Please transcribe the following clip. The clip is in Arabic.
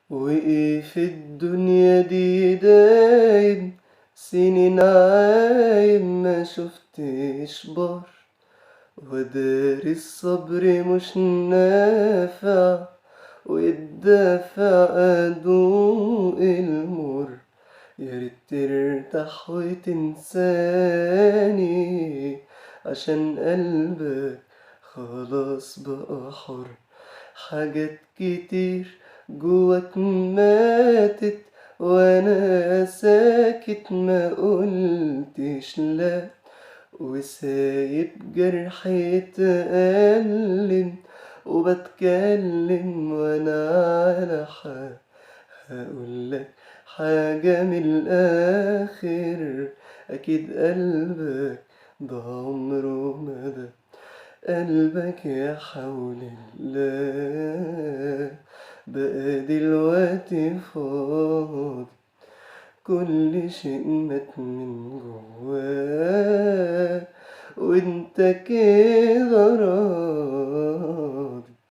وإيه في الدنيا دي دايم، سنين عايم ما شفتش بر، وداري الصبر مش نافع، والدافع أدوق المر. يا ريت ترتاح وتنساني، عشان قلبك خلاص بقى حر. حاجات كتير جواك ماتت، وانا ساكت ما قلتش لا، وسايب جرحي يتألم، وبتكلم وانا على حق. هقولك حاجة من الآخر، أكيد قلبك ده عمره ما ده. قلبك يا حول الله بقى دلوقتي فاضي، كل شيء مات من جواه، وانت كده راضي.